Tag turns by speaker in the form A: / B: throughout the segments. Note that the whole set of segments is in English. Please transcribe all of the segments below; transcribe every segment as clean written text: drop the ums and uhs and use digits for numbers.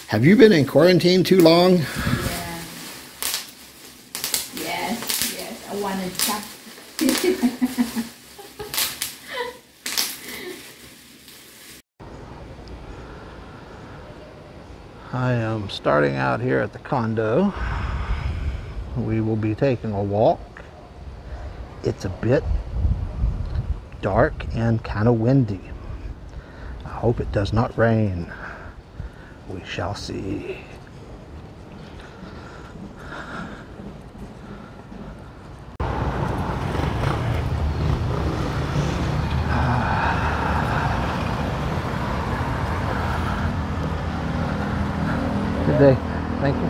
A: Have you been in quarantine too long?
B: Yeah. Yes, I want to stop.
C: I am starting out here at the condo. We will be taking a walk. It's a bit dark and kind of windy. I hope it does not rain. We shall see. Good day. Thank you.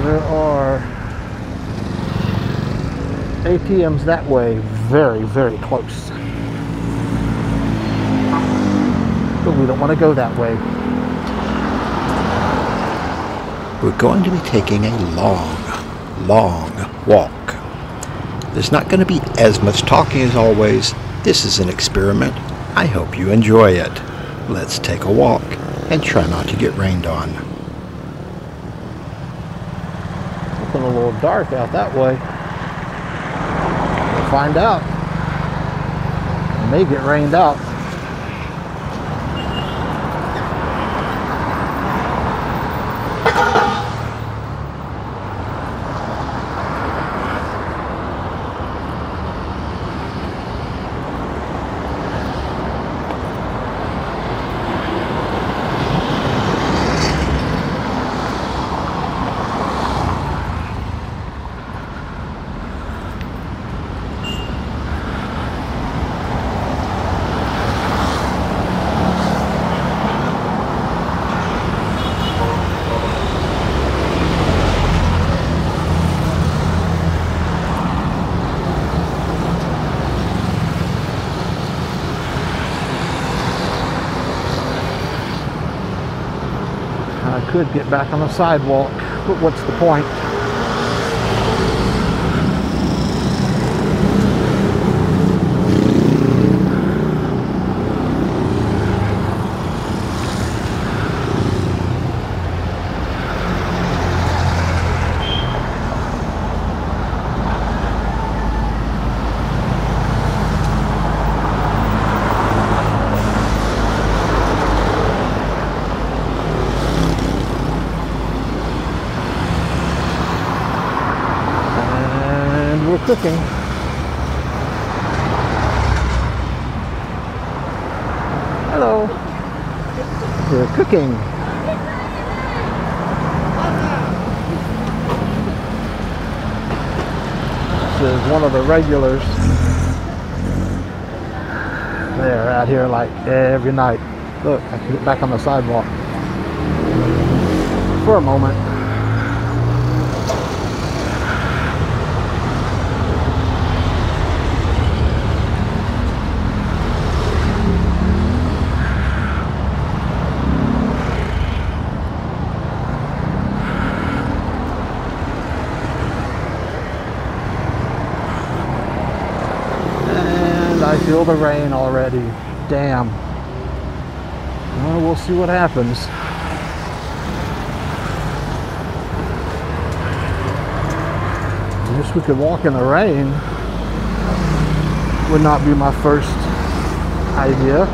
C: There are ATMs that way, very, very close. But we don't want to go that way.
A: We're going to be taking a long walk. There's not going to be as much talking as always. This is an experiment. I hope you enjoy it. Let's take a walk and try not to get rained on.
C: Looking a little dark out that way. We'll find out. It may get rained out. I could get back on the sidewalk, but what's the point? Cooking. Hello. We're cooking. This is one of the regulars. They're out here like every night. Look, I can get back on the sidewalk for a moment. I feel the rain already. Damn. Well, we'll see what happens. I guess we could walk in the rain. Would not be my first idea.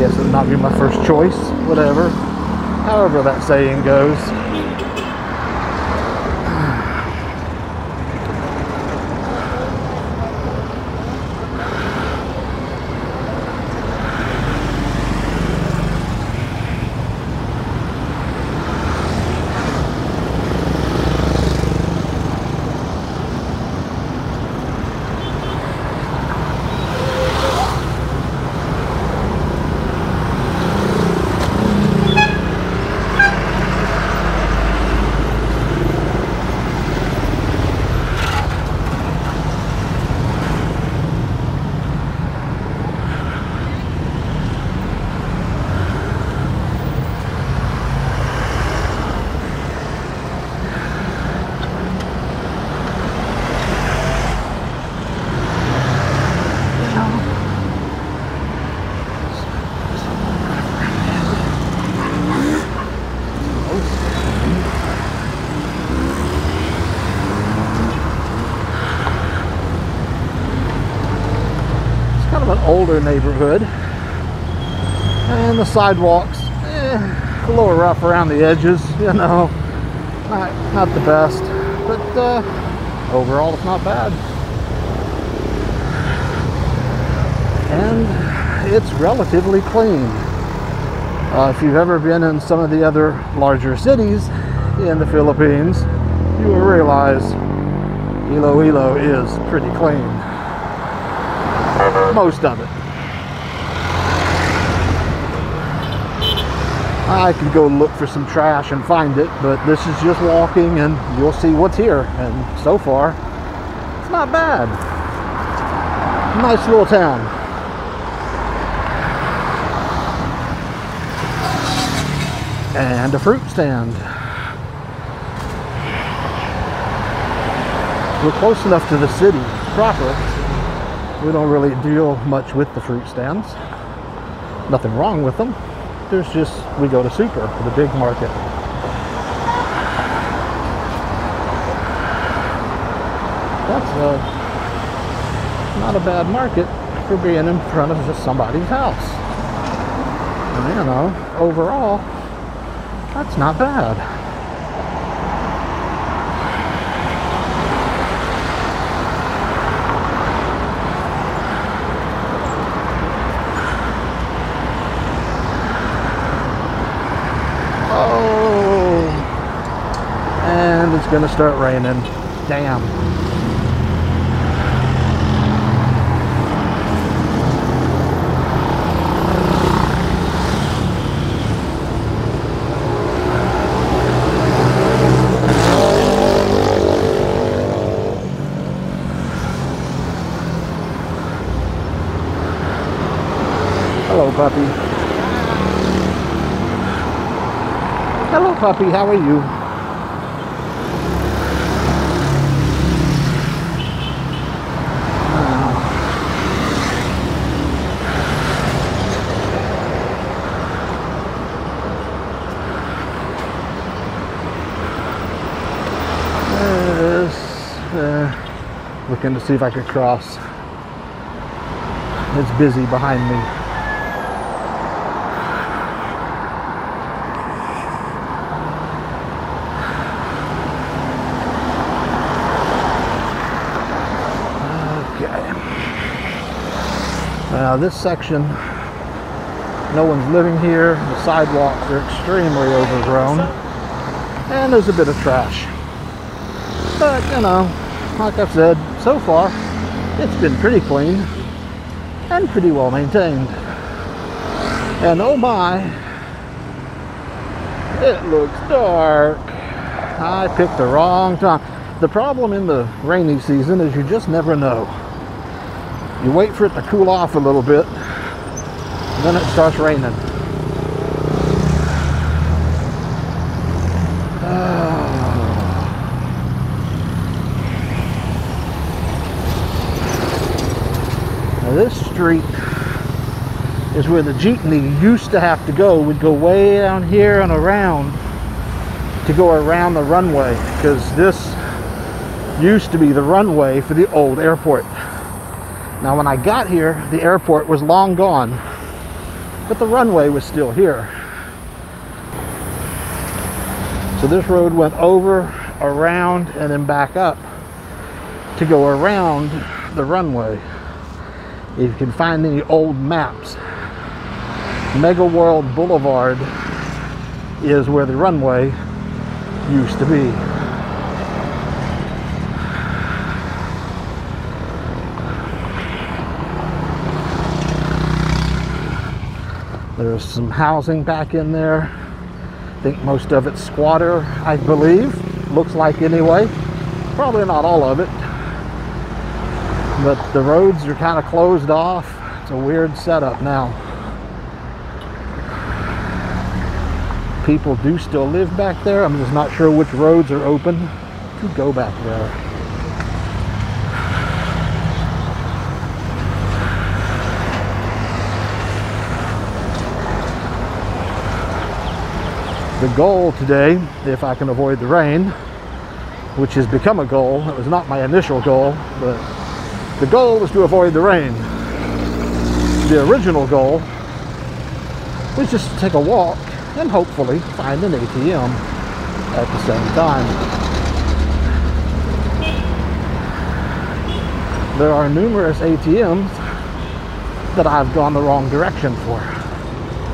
C: Yes, it would not be my first choice. Whatever. However that saying goes. kind of an older neighborhood. And the sidewalks, a little rough around the edges, you know. Not the best, but overall it's not bad. And it's relatively clean. If you've ever been in some of the other larger cities in the Philippines, you will realize Iloilo is pretty clean. Most of it. I could go look for some trash and find it, but this is just walking and you'll see what's here. And so far, it's not bad. Nice little town. And a fruit stand. We're close enough to the city proper. We don't really deal much with the fruit stands. Nothing wrong with them. There's just, we go to Super, the big market. That's not a bad market for being in front of just somebody's house. And, you know, overall, that's not bad. Oh, and it's gonna start raining. Damn. Hello, puppy. Hello, puppy. How are you? Looking to see if I could cross. It's busy behind me. Now this section, no one's living here. The sidewalks are extremely overgrown, and there's a bit of trash. But you know, like I've said, so far it's been pretty clean and pretty well maintained. And oh my, it looks dark. I picked the wrong time. The problem in the rainy season is you just never know. You wait for it to cool off a little bit, and then it starts raining. Now this street is where the jeepney used to have to go. We'd go way down here and around to go around the runway, because this used to be the runway for the old airport. Now when I got here, the airport was long gone, but the runway was still here. So this road went over, around, and then back up to go around the runway. If you can find any old maps, Megaworld Blvd is where the runway used to be. There's some housing back in there. I think most of it's squatter, I believe. Looks like anyway. Probably not all of it. But the roads are kind of closed off. It's a weird setup now. People do still live back there. I'm just not sure which roads are open to go back there. The goal today, if I can avoid the rain, which has become a goal. It was not my initial goal, but the goal was to avoid the rain. The original goal was just to take a walk and hopefully find an ATM at the same time. There are numerous ATMs that I've gone the wrong direction for,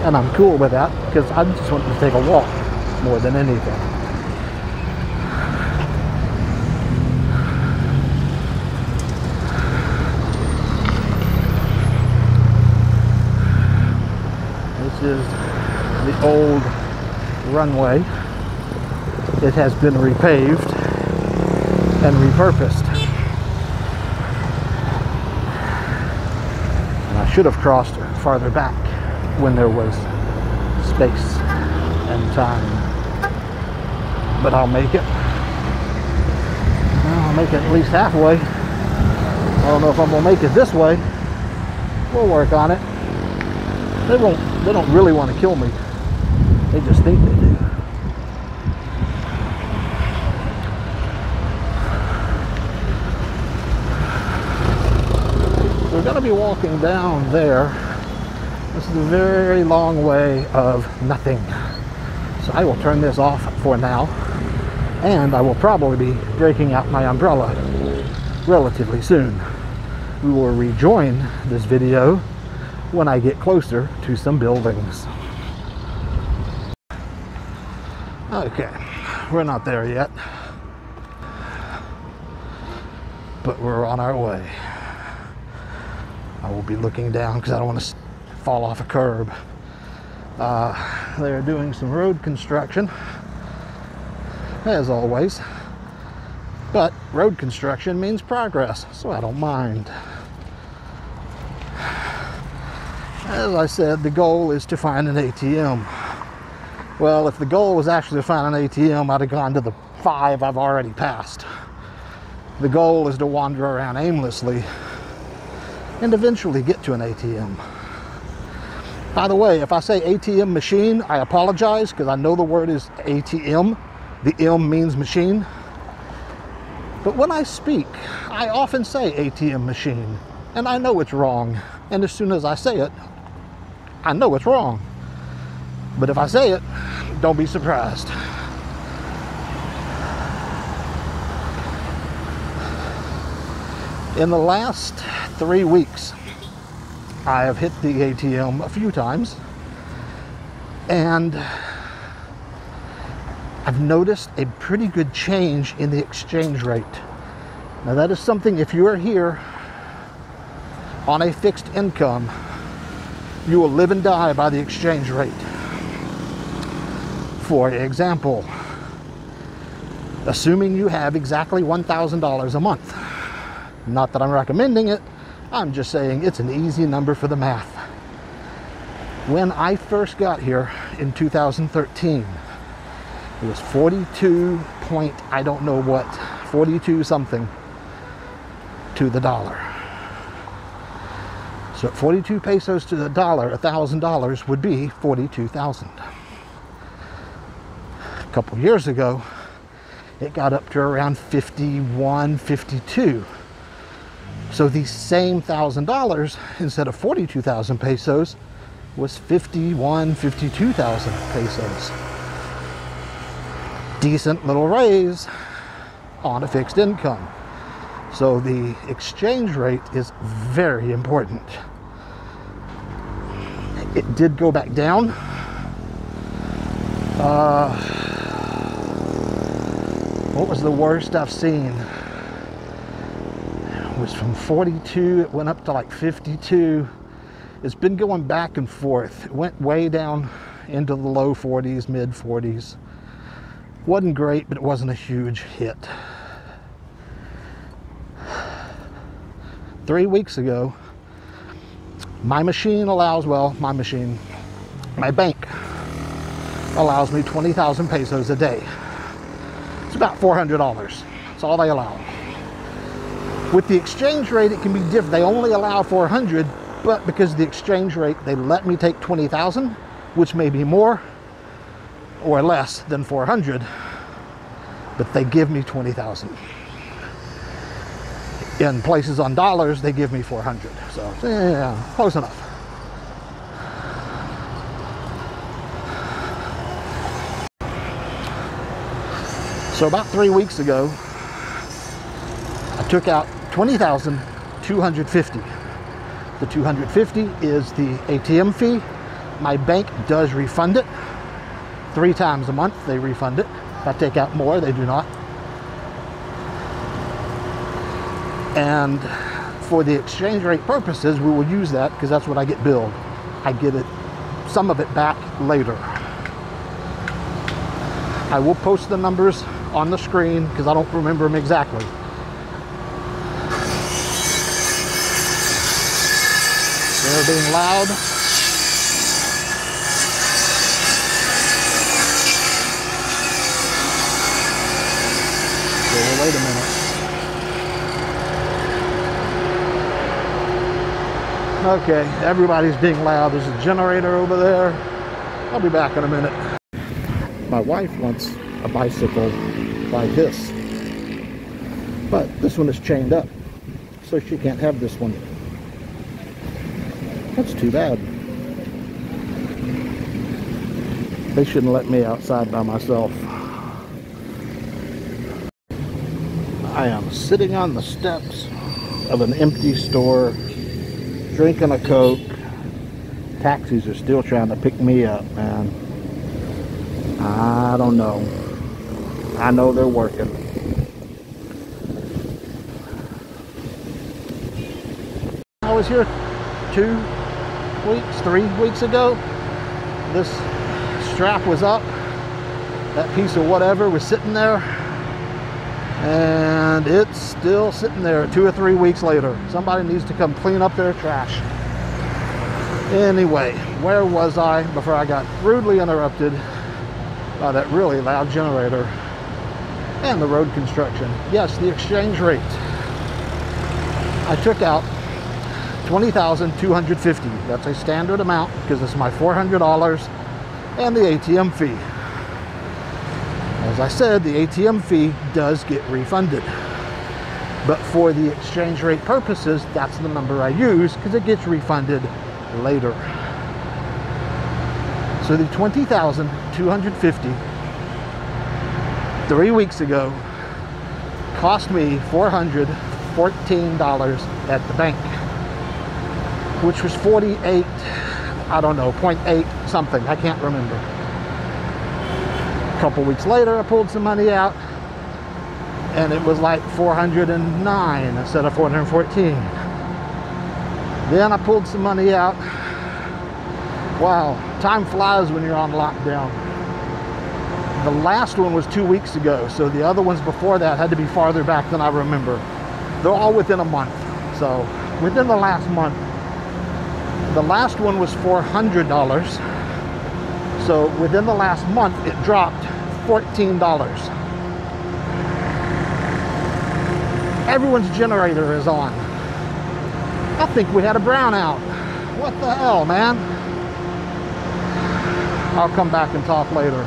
C: and I'm cool with that because I just want to take a walk more than anything. This is the old runway. It has been repaved and repurposed. And I should have crossed farther back when there was space and time. But I'll make it. I'll make it at least halfway. I don't know if I'm gonna make it this way. We'll work on it. They don't really want to kill me. They just think they do. We're going to be walking down there. This is a very long way of nothing. So I will turn this off for now. And I will probably be breaking out my umbrella relatively soon. We will rejoin this video when I get closer to some buildings. Okay, we're not there yet, but we're on our way. I will be looking down because I don't want to fall off a curb. They're doing some road construction, as always, but road construction means progress, so I don't mind. As I said, the goal is to find an ATM. Well, if the goal was actually to find an ATM, I'd have gone to the 5 I've already passed. The goal is to wander around aimlessly and eventually get to an ATM. By the way, if I say ATM machine, I apologize because I know the word is ATM. The M means machine. But when I speak, I often say ATM machine, and I know it's wrong. And as soon as I say it, I know it's wrong. But if I say it, don't be surprised. In the last 3 weeks, I have hit the ATM a few times, and I've noticed a pretty good change in the exchange rate. Now that is something, if you are here on a fixed income, you will live and die by the exchange rate. For example, assuming you have exactly $1,000 a month. Not that I'm recommending it, I'm just saying it's an easy number for the math. When I first got here in 2013, it was 42 point, I don't know what, 42 something to the dollar. So at 42 pesos to the dollar, $1,000 would be 42,000. A couple years ago, it got up to around 51, 52. So the same $1,000, instead of 42,000 pesos, was 51, 52,000 pesos. Decent little raise on a fixed income. So the exchange rate is very important. It did go back down. What was the worst I've seen? It was from 42, it went up to like 52. It's been going back and forth. It went way down into the low 40s, mid 40s. Wasn't great, but it wasn't a huge hit. 3 weeks ago, my machine allows, well, my bank allows me 20,000 pesos a day. It's about $400. That's all they allow. With the exchange rate, it can be different. They only allow 400, but because of the exchange rate, they let me take 20,000, which may be more or less than 400, but they give me 20,000. In places on dollars, they give me 400. So, yeah, close enough. So about 3 weeks ago, I took out $20,250. The $250 is the ATM fee. My bank does refund it. 3 times a month they refund it. If I take out more, they do not. And for the exchange rate purposes, we will use that because that's what I get billed. I get it, some of it back later. I will post the numbers on the screen because I don't remember them exactly. They're being loud. So we'll wait a minute. Okay, everybody's being loud. There's a generator over there. I'll be back in a minute. My wife wants a bicycle like this, but this one is chained up, so she can't have this one. That's too bad. They shouldn't let me outside by myself. I am sitting on the steps of an empty store, drinking a Coke. Taxis are still trying to pick me up, man. I don't know. I know they're working. I was here 2 weeks, 3 weeks ago. This strap was up. That piece of whatever was sitting there. And it's still sitting there 2 or 3 weeks later. Somebody needs to come clean up their trash. Anyway, where was I before I got rudely interrupted by that really loud generator and the road construction? Yes, the exchange rate. I took out $20,250. That's a standard amount because it's my $400 and the ATM fee. As I said, the ATM fee does get refunded. But for the exchange rate purposes, that's the number I use because it gets refunded later. So the $20,250 3 weeks ago cost me $414 at the bank, which was 48, I don't know, 0.8 something, I can't remember. A couple weeks later, I pulled some money out, and it was like 409 instead of 414. Then I pulled some money out. Wow, time flies when you're on lockdown. The last one was 2 weeks ago, so the other ones before that had to be farther back than I remember. They're all within a month. So within the last month, the last one was $400. So within the last month, it dropped $14. Everyone's generator is on. I think we had a brownout. What the hell, man? I'll come back and talk later.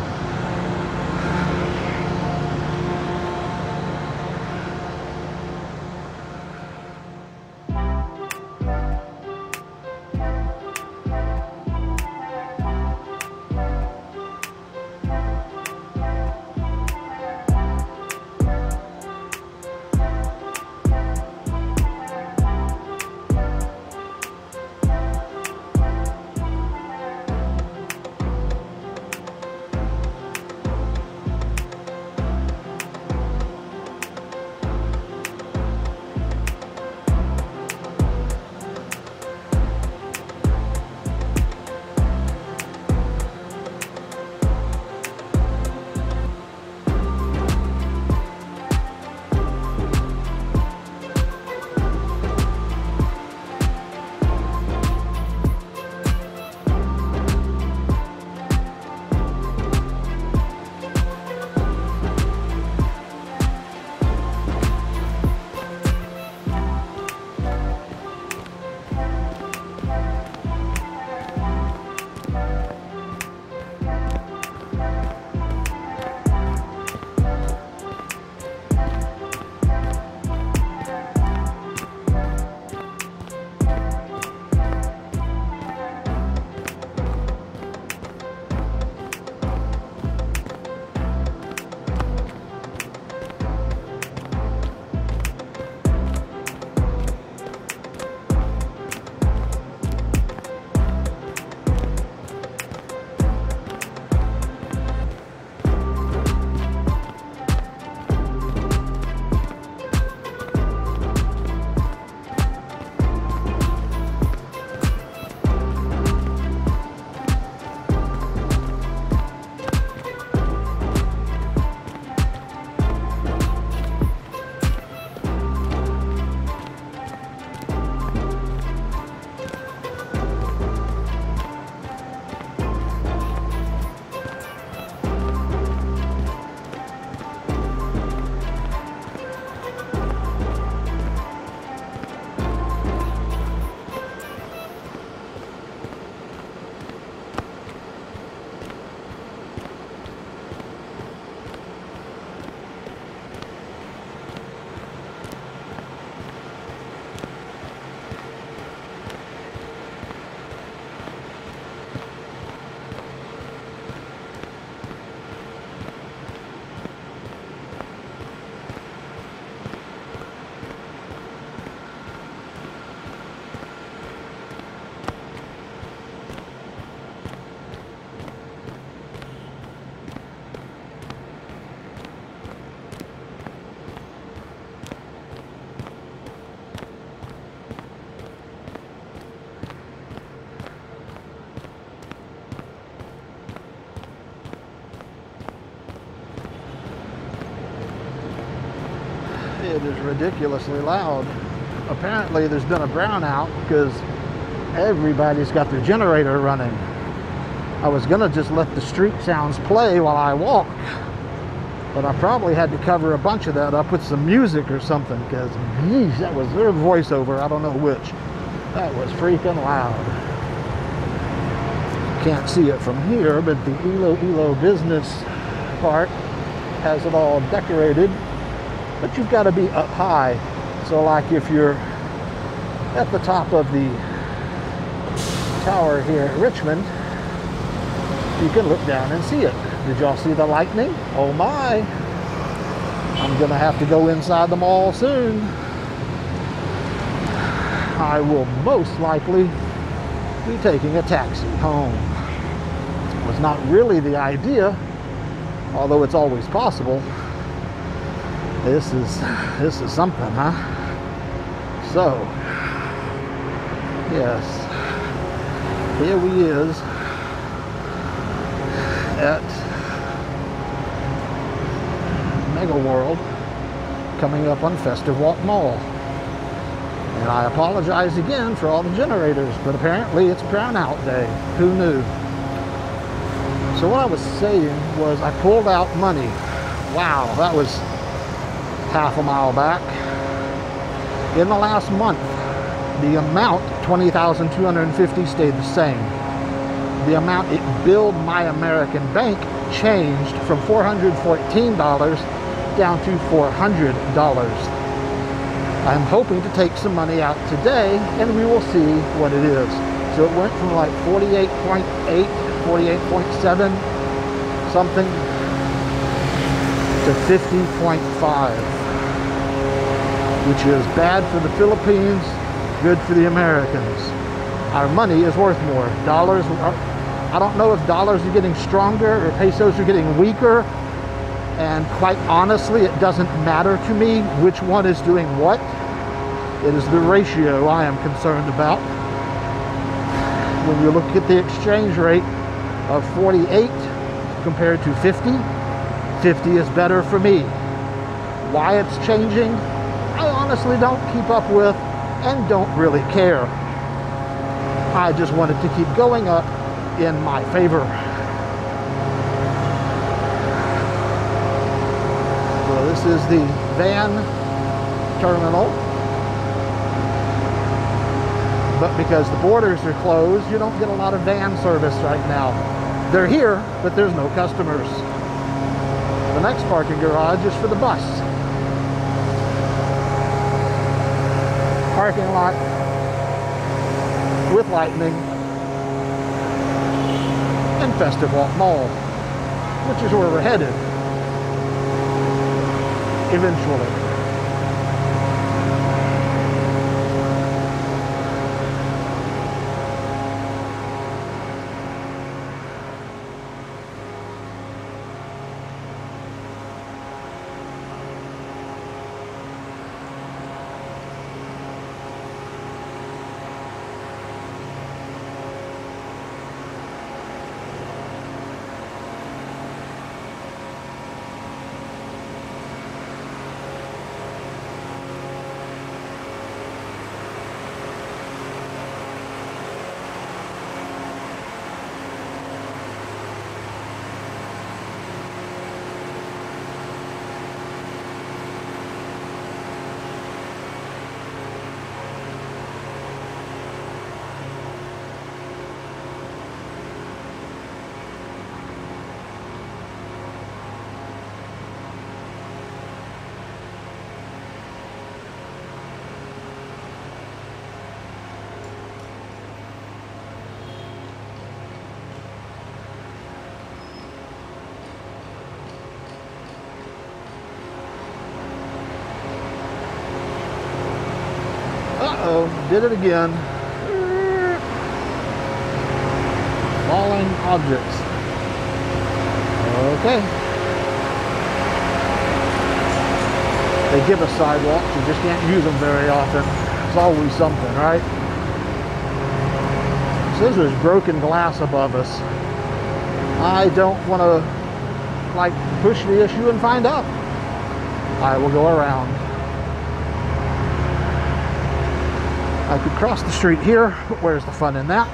C: It is ridiculously loud. Apparently there's been a brownout because everybody's got their generator running. I was gonna just let the street sounds play while I walk, but I probably had to cover a bunch of that up with some music or something, because geez, that was their voiceover, I don't know which. That was freaking loud. Can't see it from here, but the Iloilo business part has it all decorated, but you've got to be up high. So like if you're at the top of the tower here at Richmond, you can look down and see it. Did y'all see the lightning? Oh my! I'm gonna have to go inside the mall soon. I will most likely be taking a taxi home. It was not really the idea, although it's always possible. This is something, huh? So, yes, here we is at Megaworld, coming up on Festive Walk Mall. And I apologize again for all the generators, but apparently it's brownout day. Who knew? So what I was saying was I pulled out money. Wow, that was half a mile back. In the last month, the amount, $20,250, stayed the same. The amount it billed my American bank changed from $414 down to $400. I'm hoping to take some money out today, and we will see what it is. So it went from like 48.8, 48.7 something to 50.5, which is bad for the Philippines, good for the Americans. Our money is worth more. Dollars, I don't know if dollars are getting stronger or pesos are getting weaker, and quite honestly, it doesn't matter to me which one is doing what. It is the ratio I am concerned about. When you look at the exchange rate of 48 compared to 50, 50 is better for me. Why it's changing, I honestly don't keep up with and don't really care. I just want it to keep going up in my favor. So this is the van terminal. But because the borders are closed, you don't get a lot of van service right now. They're here, but there's no customers. The next parking garage is for the bus. Parking lot with lightning and Festive Walk Mall, which is where we're headed eventually. Uh-oh, did it again. Falling objects. Okay. They give us sidewalks, you just can't use them very often. It's always something, right? It says there's broken glass above us. I don't want to, like, push the issue and find out. I will go around. I could cross the street here, but where's the fun in that?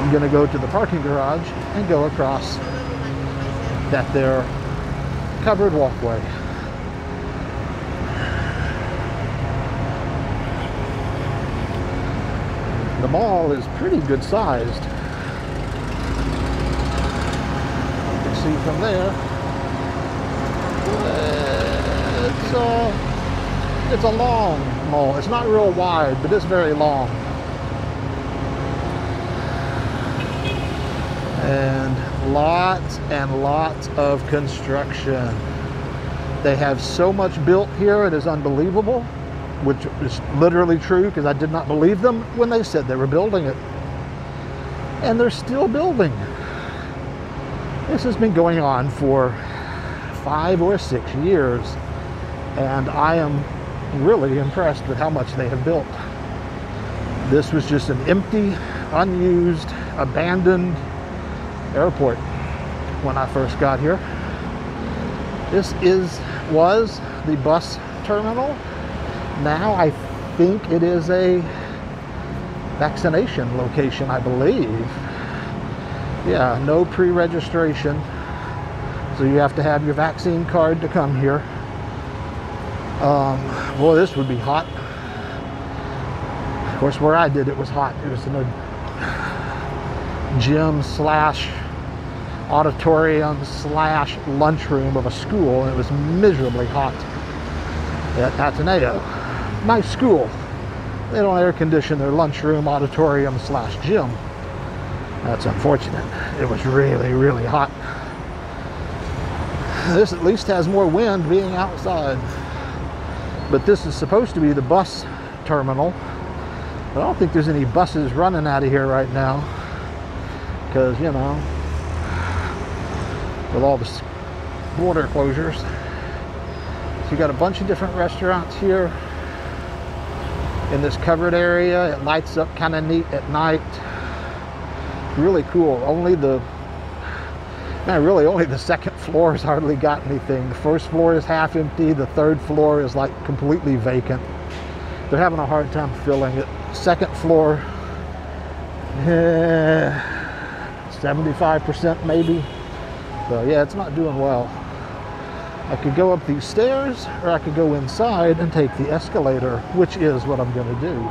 C: I'm gonna go to the parking garage and go across that there covered walkway. The mall is pretty good sized. You can see from there. It's a long mall. It's not real wide, but it's very long. And lots of construction. They have so much built here, it is unbelievable, which is literally true because I did not believe them when they said they were building it. And they're still building. This has been going on for 5 or 6 years, and I am really impressed with how much they have built. This was just an empty, unused, abandoned airport when I first got here. This was the bus terminal. Now I think it is a vaccination location, I believe. Yeah, no pre-registration, so you have to have your vaccine card to come here. Boy, this would be hot. Of course, where I did it was hot. It was in a gym slash auditorium slash lunchroom of a school, and it was miserably hot at Ateneo. Nice school. They don't air condition their lunchroom, auditorium slash gym. That's unfortunate. It was really hot. This at least has more wind being outside. But this is supposed to be the bus terminal. But I don't think there's any buses running out of here right now. Because, you know, with all the border closures. So you got a bunch of different restaurants here in this covered area. It lights up kind of neat at night. Really cool. Only the second floor has hardly got anything. The first floor is half empty. The third floor is like completely vacant. They're having a hard time filling it. Second floor, 75% maybe. So yeah, it's not doing well. I could go up these stairs, or I could go inside and take the escalator, which is what I'm going to do.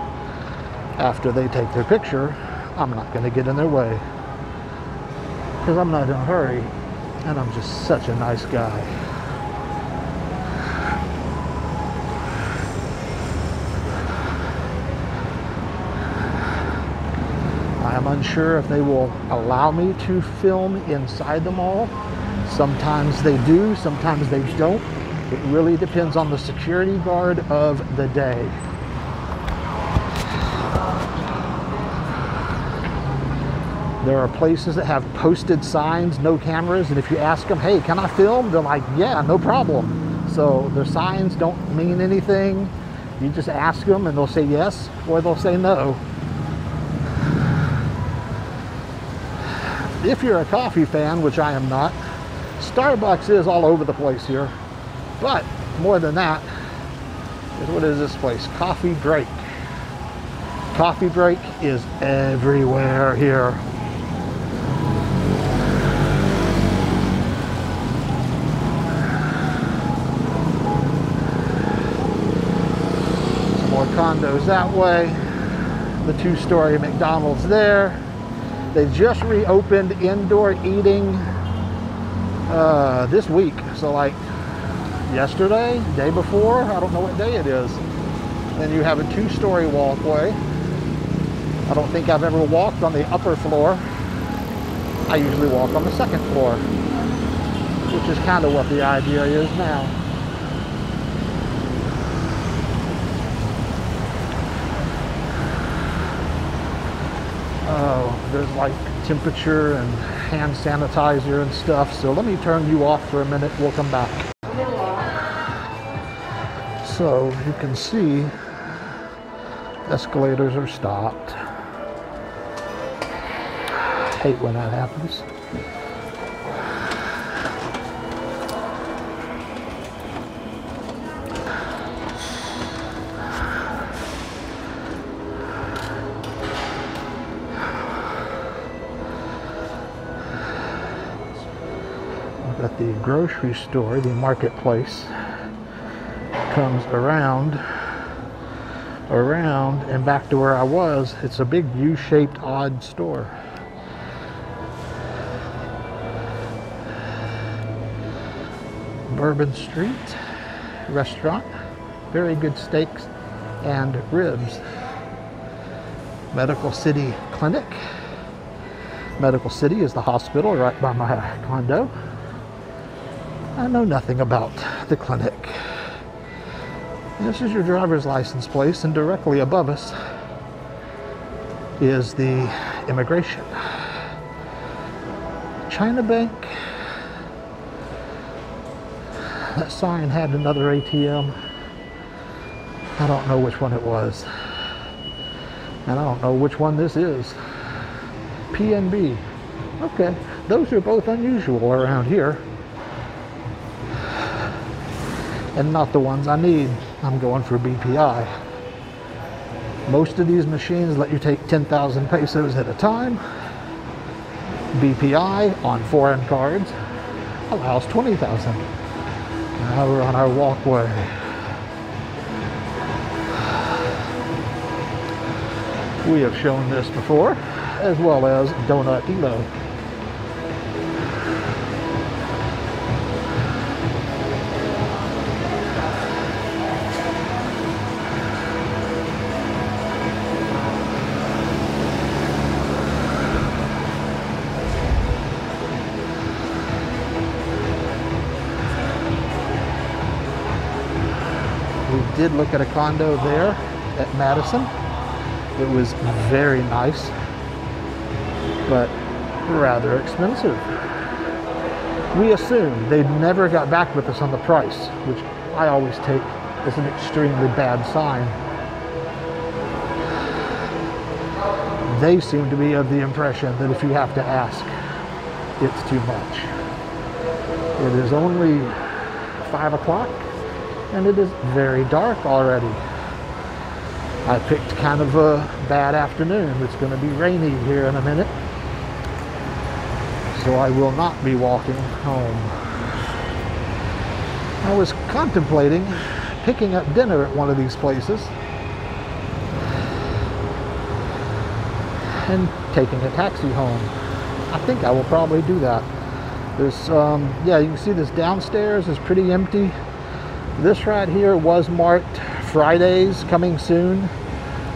C: After they take their picture, I'm not going to get in their way, because I'm not in a hurry, and I'm just such a nice guy. I am unsure if they will allow me to film inside the mall. Sometimes they do, sometimes they don't. It really depends on the security guard of the day. There are places that have posted signs, no cameras, and if you ask them, hey, can I film? They're like, yeah, no problem. So their signs don't mean anything. You just ask them and they'll say yes, or they'll say no. If you're a coffee fan, which I am not, Starbucks is all over the place here. But more than that, what is this place? Coffee Break. Coffee Break is everywhere here. Some more condos that way. The 2-story McDonald's there. They just reopened indoor eating this week. So like yesterday, day before, I don't know what day it is. Then you have a 2-story walkway. I don't think I've ever walked on the upper floor. I usually walk on the second floor, which is kind of what the idea is now. Oh, there's like temperature and hand sanitizer and stuff. So let me turn you off for a minute. We'll come back. So you can see escalators are stopped. I hate when that happens. that the grocery store, the marketplace, comes around and back to where I was. It's a big U-shaped odd store. Bourbon Street restaurant, very good steaks and ribs. Medical City Clinic. Medical City is the hospital right by my condo. I know nothing about the clinic. This is your driver's license place, and directly above us is the immigration. China Bank. That sign had another ATM. I don't know which one it was. And I don't know which one this is. PNB. Okay, those are both unusual around here. And not the ones I need. I'm going for BPI. Most of these machines let you take 10,000 pesos at a time. BPI on foreign cards allows 20,000. Now we're on our walkway. We have shown this before, as well as Donut Elo. We did look at a condo there at Madison. It was very nice, but rather expensive. We assumed they'd never got back with us on the price, which I always take as an extremely bad sign. They seem to be of the impression that if you have to ask, it's too much. It is only 5 o'clock, and it is very dark already. I picked kind of a bad afternoon. It's going to be rainy here in a minute, so I will not be walking home. I was contemplating picking up dinner at one of these places and taking a taxi home. I think I will probably do that. There's, yeah, you can see this downstairs is pretty empty. This right here was marked Fridays coming soon,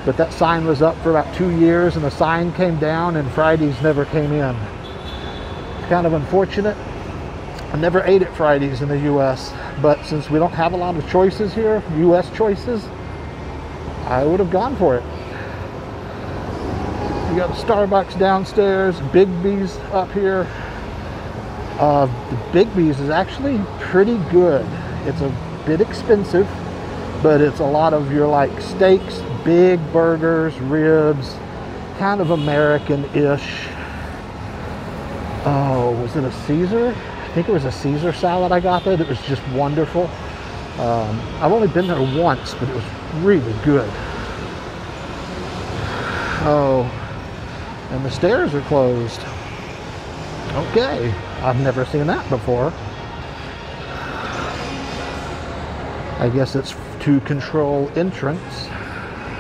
C: but that sign was up for about 2 years and the sign came down and Fridays never came in. It's kind of unfortunate. I never ate at Fridays in the US, but since we don't have a lot of choices here, US choices, I would have gone for it. You got a Starbucks downstairs, Bigby's up here. The Bigby's is actually pretty good. It's a bit expensive, but it's a lot of your like steaks, big burgers, ribs, kind of American-ish. Oh, was it a Caesar? I think it was a Caesar salad I got there that was just wonderful. I've only been there once, but it was really good. Oh, and the stairs are closed. Okay, I've never seen that before. I guess it's to control entrance.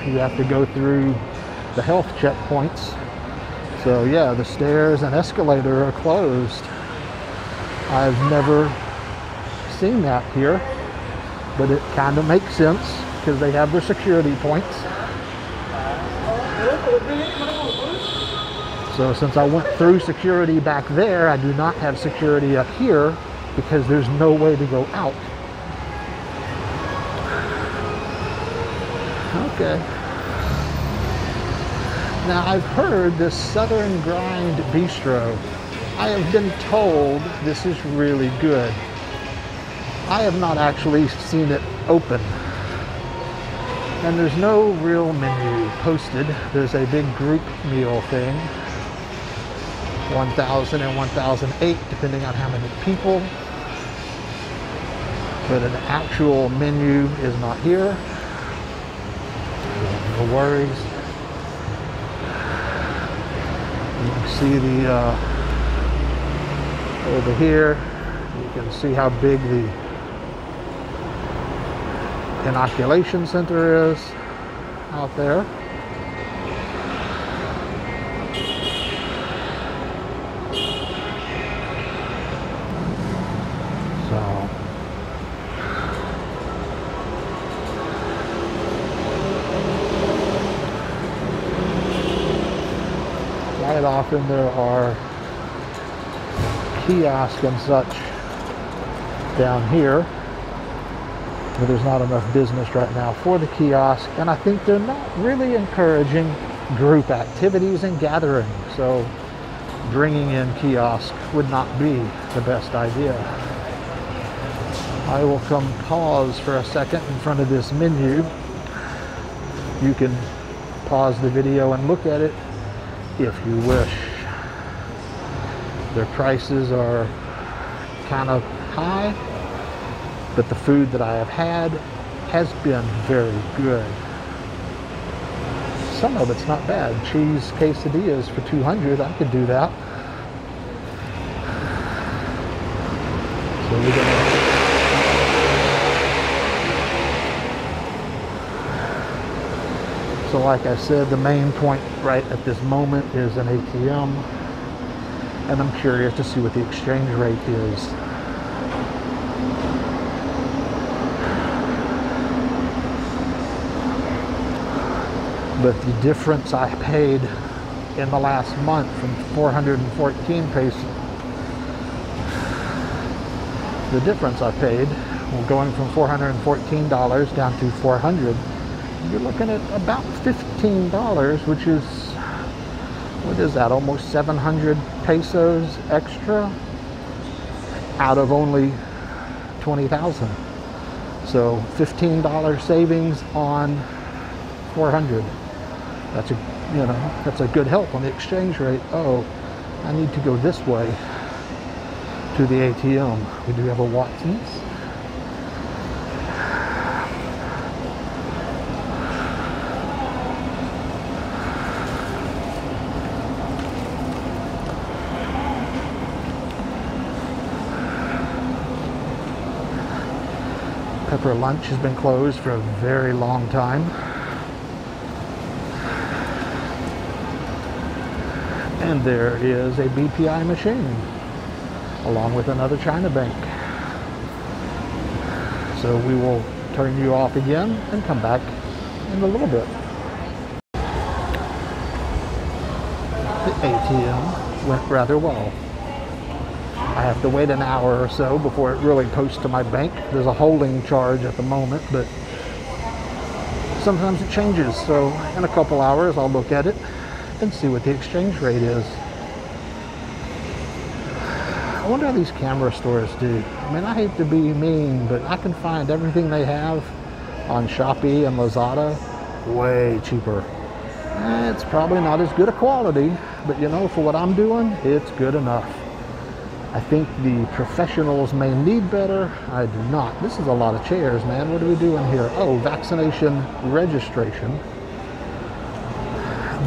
C: You have to go through the health checkpoints. So yeah, the stairs and escalator are closed. I've never seen that here, but it kind of makes sense because they have their security points. So since I went through security back there, I do not have security up here because there's no way to go out. Okay. Now I've heard this Southern Grind Bistro. I have been told this is really good. I have not actually seen it open. And there's no real menu posted. There's a big group meal thing. 1,000 and 1,008 depending on how many people. But an actual menu is not here. No worries. You can see the over here, You can see how big the inoculation center is out there. So right often there are kiosks and such down here, but there's not enough business right now for the kiosk, and I think they're not really encouraging group activities and gatherings, so bringing in kiosks would not be the best idea. I will come pause for a second in front of this menu. You can pause the video and look at it if you wish. Their prices are kind of high, but the food that I have had has been very good. Some of it's not bad. Cheese quesadillas for $200, I could do that. So we're gonna like I said, the main point right at this moment is an ATM, and I'm curious to see what the exchange rate is. But the difference I paid in the last month from 414 pesos, the difference I paid, well, going from $414 down to $400, you're looking at about $15, which is, what is that, almost 700 pesos extra out of only 20,000. So $15 savings on 400. That's a, you know, that's a good help on the exchange rate. Oh, I need to go this way to the ATM. We do have a Watson's. Pepper Lunch has been closed for a very long time. And there is a BPI machine, along with another China bank. So we will turn you off again and come back in a little bit. The ATM went rather well. I have to wait an hour or so before it really posts to my bank. There's a holding charge at the moment, but sometimes it changes. So in a couple hours, I'll look at it and see what the exchange rate is. I wonder how these camera stores do. I mean, I hate to be mean, but I can find everything they have on Shopee and Lazada way cheaper. It's probably not as good a quality, but you know, for what I'm doing, it's good enough. I think the professionals may need better. I do not. This is a lot of chairs, man. What are we doing here? Oh, vaccination registration.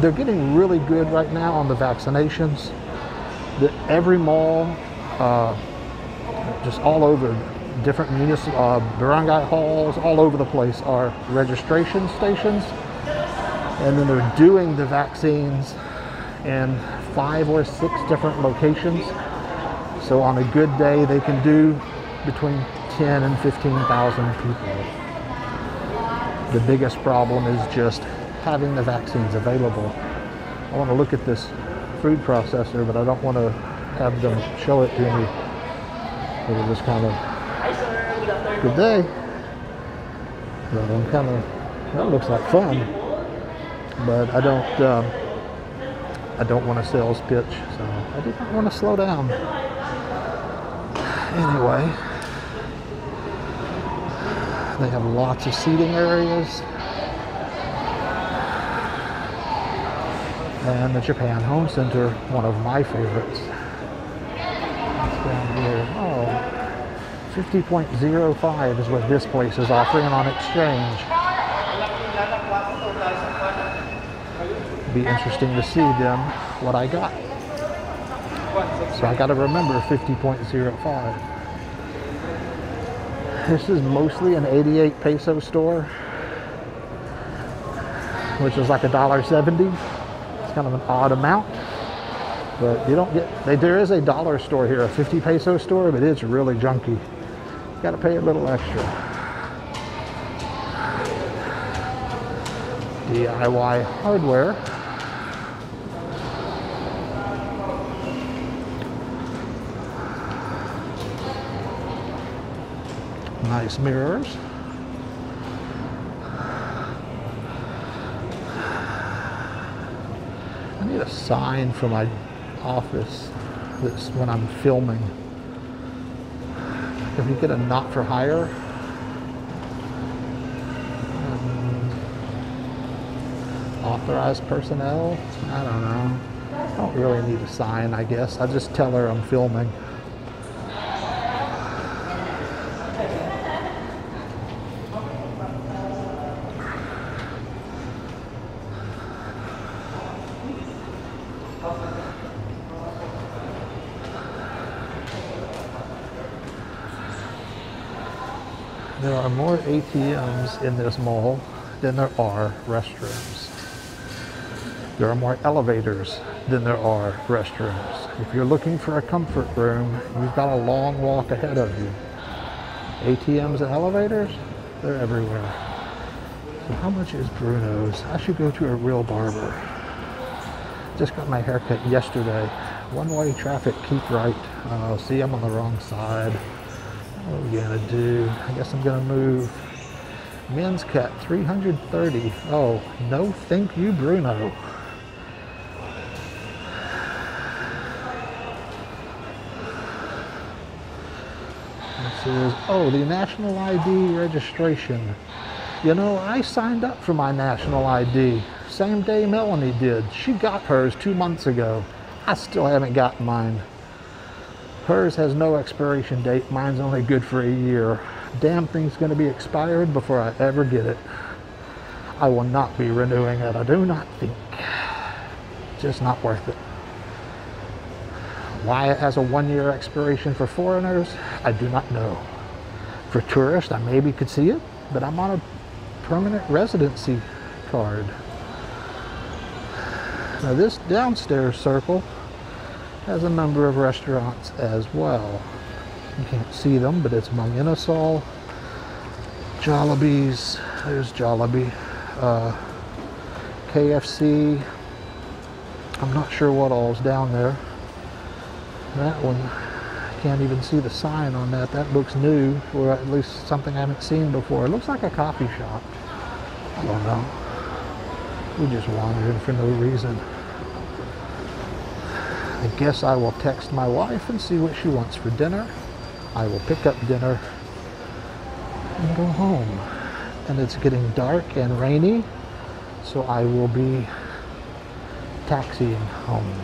C: They're getting really good right now on the vaccinations. Every mall, just all over, different municipal barangay halls, all over the place are registration stations. And then they're doing the vaccines in 5 or 6 different locations. So on a good day, they can do between 10 and 15,000 people. The biggest problem is just having the vaccines available. I want to look at this food processor, but I don't want to have them show it to me. It'll just kind of, good day. So I'm kind of, that looks like fun, but I don't want a sales pitch, so I do not want to slow down. Anyway, they have lots of seating areas. And the Japan Home Center, one of my favorites. It's down here. Oh, 50.05 is what this place is offering on exchange. Be interesting to see them, what I got. So I got to remember 50.05. This is mostly an 88 peso store, which is like $1.70. It's kind of an odd amount, but you don't get, there is a dollar store here, a 50 peso store, but it's really junky. You gotta pay a little extra. DIY hardware. Nice mirrors. I need a sign for my office that's when I'm filming. If you get a not for hire, authorized personnel, I don't know. I don't really need a sign, I guess. I just tell her I'm filming. There are more ATMs in this mall than there are restrooms. There are more elevators than there are restrooms. If you're looking for a comfort room, you've got a long walk ahead of you. ATMs and elevators, they're everywhere. So how much is Bruno's? I should go to a real barber. Just got my haircut yesterday. One-way traffic, keep right. See, I'm on the wrong side. What are we gonna do? I guess I'm gonna move. Men's cut, 330. Oh, no thank you, Bruno. This is, oh, the national ID registration. You know, I signed up for my national ID. Same day Melanie did. She got hers 2 months ago. I still haven't gotten mine. Hers has no expiration date. Mine's only good for a year. Damn thing's going to be expired before I ever get it. I will not be renewing it. I do not think. Just not worth it. Why it has a 1-year expiration for foreigners, I do not know. For tourists, I maybe could see it, but I'm on a permanent residency card. Now this downstairs circle has a number of restaurants as well. You can't see them, but it's Mang Inasal, Jollibee's, there's Jollibee, KFC, I'm not sure what all's down there. That one, I can't even see the sign on that. That looks new, or at least something I haven't seen before. It looks like a coffee shop. I don't know. We're just wandering for no reason. I guess I will text my wife and see what she wants for dinner. I will pick up dinner and go home. And it's getting dark and rainy, so I will be taxiing home.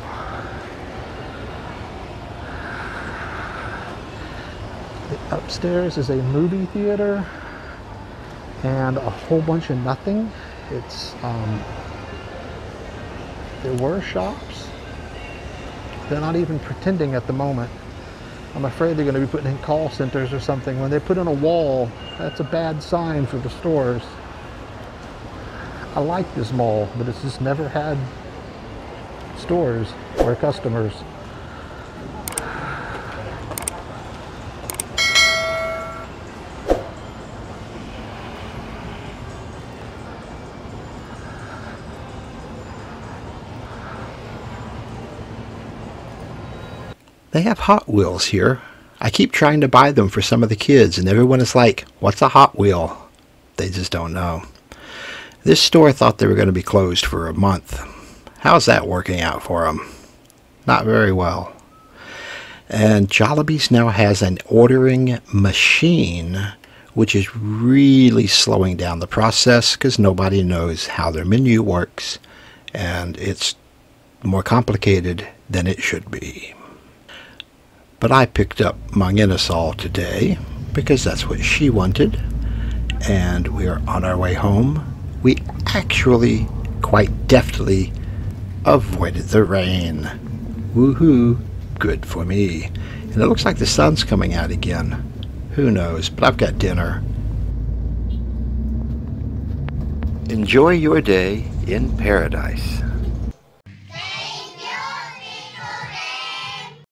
C: The upstairs is a movie theater and a whole bunch of nothing. It's there were shops. They're not even pretending at the moment. I'm afraid they're going to be putting in call centers or something. When they put in a wall, that's a bad sign for the stores. I like this mall, but it's just never had stores or customers.
A: They have Hot Wheels here. I keep trying to buy them for some of the kids, and everyone is like, what's a Hot Wheel? They just don't know. This store thought they were going to be closed for a month. How's that working out for them? Not very well. And Jollibee's now has an ordering machine, which is really slowing down the process because nobody knows how their menu works, and it's more complicated than it should be. But I picked up Mang Inasal today because that's what she wanted, and we are on our way home. We actually quite deftly avoided the rain. Woohoo! Good for me. And it looks like the sun's coming out again. Who knows, but I've got dinner. Enjoy your day in paradise.